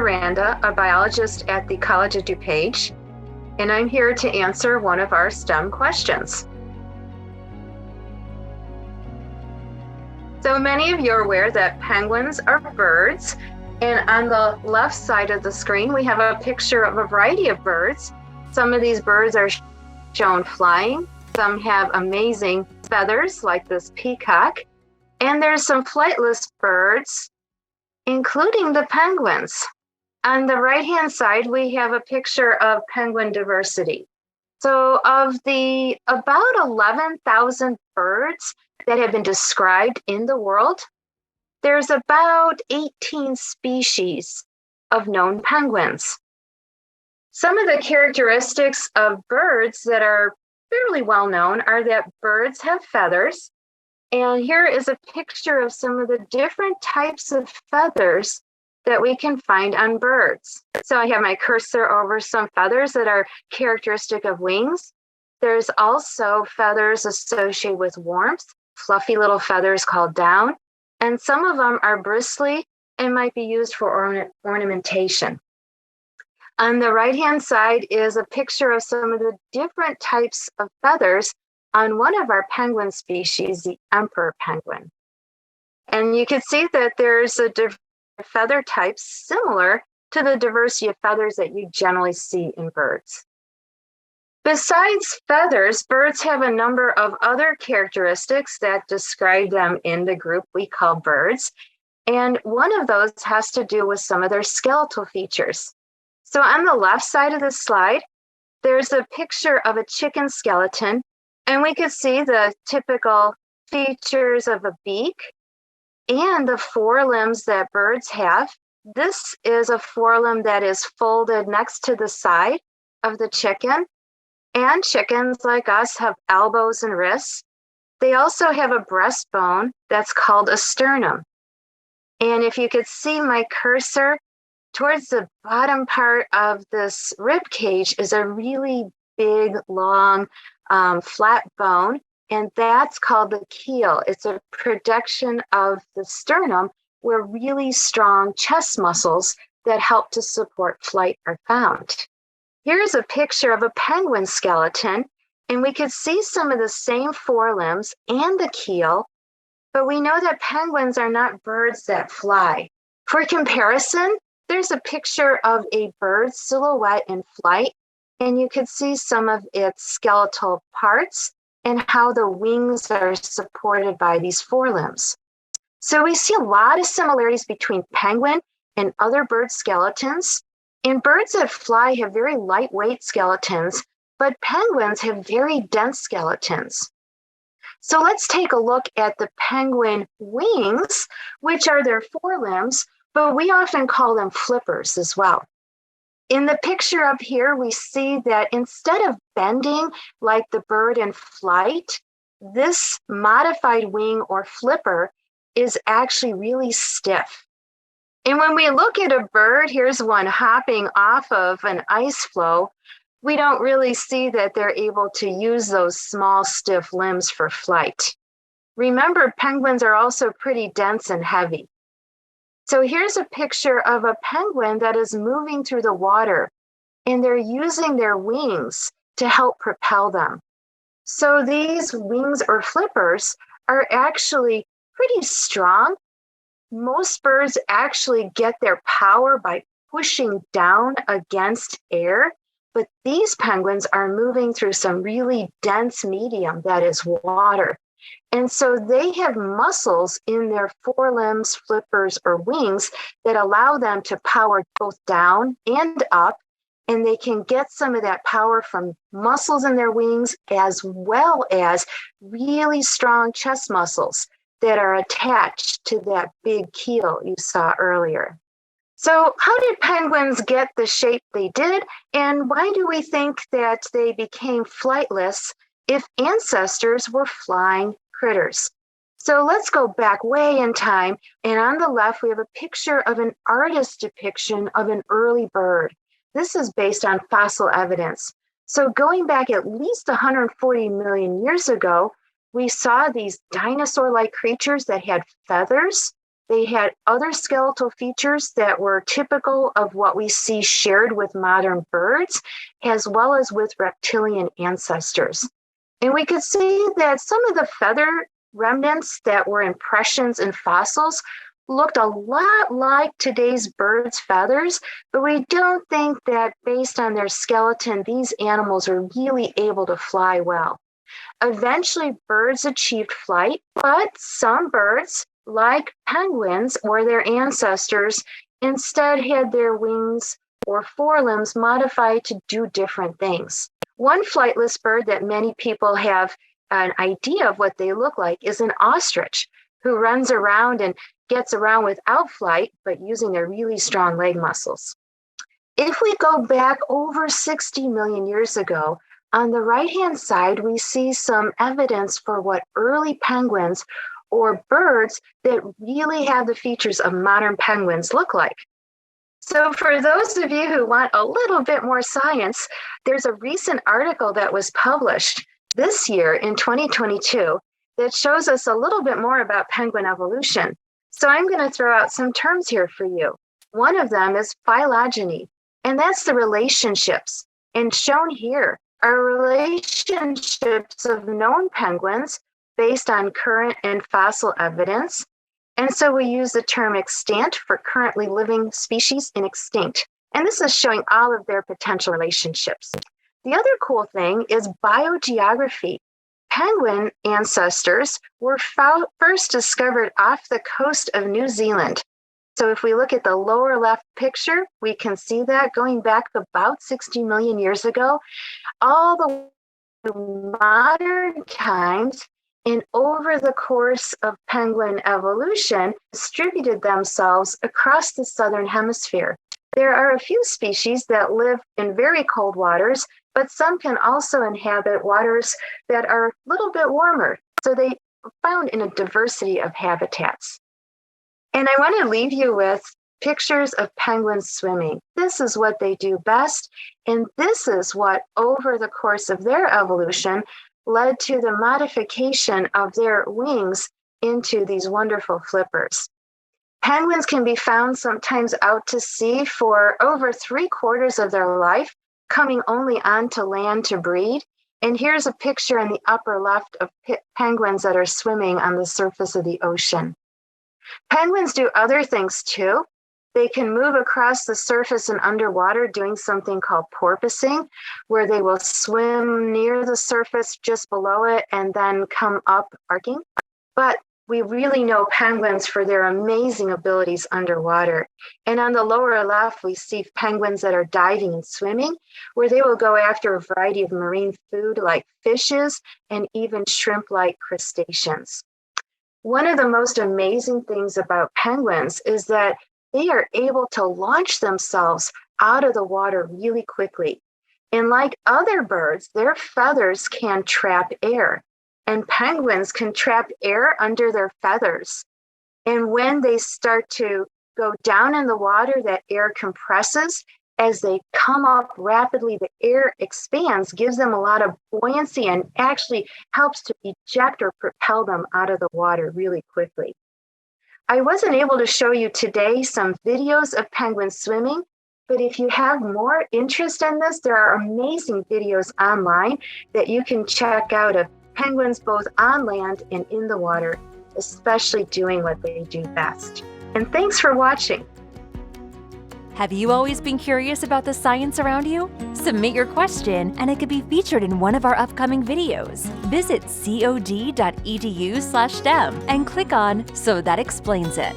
Dr. Randa, a biologist at the College of DuPage, and I'm here to answer one of our STEM questions. So many of you are aware that penguins are birds, and on the left side of the screen, we have a picture of a variety of birds. Some of these birds are shown flying. Some have amazing feathers, like this peacock, and there's some flightless birds, including the penguins. On the right-hand side, we have a picture of penguin diversity. So of the about 11,000 birds that have been described in the world, there's about 18 species of known penguins. Some of the characteristics of birds that are fairly well known are that birds have feathers. And here is a picture of some of the different types of feathers that we can find on birds. So I have my cursor over some feathers that are characteristic of wings. There's also feathers associated with warmth, fluffy little feathers called down, and some of them are bristly and might be used for ornamentation. On the right-hand side is a picture of some of the different types of feathers on one of our penguin species, the emperor penguin. And you can see that there's a feather types similar to the diversity of feathers that you generally see in birds. Besides feathers, birds have a number of other characteristics that describe them in the group we call birds. And one of those has to do with some of their skeletal features. So on the left side of the slide, there's a picture of a chicken skeleton, and we could see the typical features of a beak and the forelimbs that birds have. This is a forelimb that is folded next to the side of the chicken. And chickens like us have elbows and wrists. They also have a breastbone that's called a sternum. And if you could see my cursor, towards the bottom part of this rib cage is a really big, long, flat bone, and that's called the keel. It's a projection of the sternum where really strong chest muscles that help to support flight are found. Here's a picture of a penguin skeleton, and we could see some of the same forelimbs and the keel, but we know that penguins are not birds that fly. For comparison, there's a picture of a bird silhouette in flight, and you could see some of its skeletal parts and how the wings are supported by these forelimbs. So we see a lot of similarities between penguin and other bird skeletons. And birds that fly have very lightweight skeletons, but penguins have very dense skeletons. So let's take a look at the penguin wings, which are their forelimbs, but we often call them flippers as well. In the picture up here, we see that instead of bending like the bird in flight, this modified wing or flipper is actually really stiff. And when we look at a bird, here's one hopping off of an ice floe, we don't really see that they're able to use those small, stiff limbs for flight. Remember, penguins are also pretty dense and heavy. So here's a picture of a penguin that is moving through the water, and they're using their wings to help propel them. So these wings or flippers are actually pretty strong. Most birds actually get their power by pushing down against air, but these penguins are moving through some really dense medium that is water. And so they have muscles in their forelimbs, flippers, or wings that allow them to power both down and up, and they can get some of that power from muscles in their wings as well as really strong chest muscles that are attached to that big keel you saw earlier. So how did penguins get the shape they did, and why do we think that they became flightless if ancestors were flying critters? So let's go back way in time, and on the left we have a picture of an artist's depiction of an early bird. This is based on fossil evidence. So going back at least 140 million years ago, we saw these dinosaur-like creatures that had feathers They had other skeletal features that were typical of what we see shared with modern birds, as well as with reptilian ancestors. And we could see that some of the feather remnants that were impressions in fossils looked a lot like today's birds' feathers, but we don't think that based on their skeleton, these animals are really able to fly well. Eventually, birds achieved flight, but some birds, like penguins or their ancestors, instead had their wings or forelimbs modified to do different things. One flightless bird that many people have an idea of what they look like is an ostrich, who runs around and gets around without flight, but using their really strong leg muscles. If we go back over 60 million years ago, on the right-hand side, we see some evidence for what early penguins or birds that really have the features of modern penguins look like. So for those of you who want a little bit more science, there's a recent article that was published this year in 2022 that shows us a little bit more about penguin evolution. So I'm going to throw out some terms here for you. One of them is phylogeny, and that's the relationships. And shown here are relationships of known penguins based on current and fossil evidence. And so we use the term extant for currently living species and extinct. And this is showing all of their potential relationships. The other cool thing is biogeography. Penguin ancestors were first discovered off the coast of New Zealand. So if we look at the lower left picture, we can see that going back about 60 million years ago, all the modern times, and over the course of penguin evolution, distributed themselves across the southern hemisphere. There are a few species that live in very cold waters, but some can also inhabit waters that are a little bit warmer. So they are found in a diversity of habitats. And I want to leave you with pictures of penguins swimming. This is what they do best. And this is what, over the course of their evolution, led to the modification of their wings into these wonderful flippers. Penguins can be found sometimes out to sea for over 3/4 of their life, coming only onto land to breed. And here's a picture in the upper left of penguins that are swimming on the surface of the ocean. Penguins do other things too. They can move across the surface and underwater doing something called porpoising, where they will swim near the surface just below it and then come up arcing. But we really know penguins for their amazing abilities underwater. And on the lower left, we see penguins that are diving and swimming, where they will go after a variety of marine food like fishes and even shrimp-like crustaceans. One of the most amazing things about penguins is that they are able to launch themselves out of the water really quickly. And like other birds, their feathers can trap air. And penguins can trap air under their feathers. And when they start to go down in the water, that air compresses. As they come up rapidly, the air expands, gives them a lot of buoyancy, and actually helps to eject or propel them out of the water really quickly. I wasn't able to show you today some videos of penguins swimming, but if you have more interest in this, there are amazing videos online that you can check out of penguins both on land and in the water, especially doing what they do best. And thanks for watching. Have you always been curious about the science around you? Submit your question and it could be featured in one of our upcoming videos. Visit cod.edu/STEM and click on So That Explains It.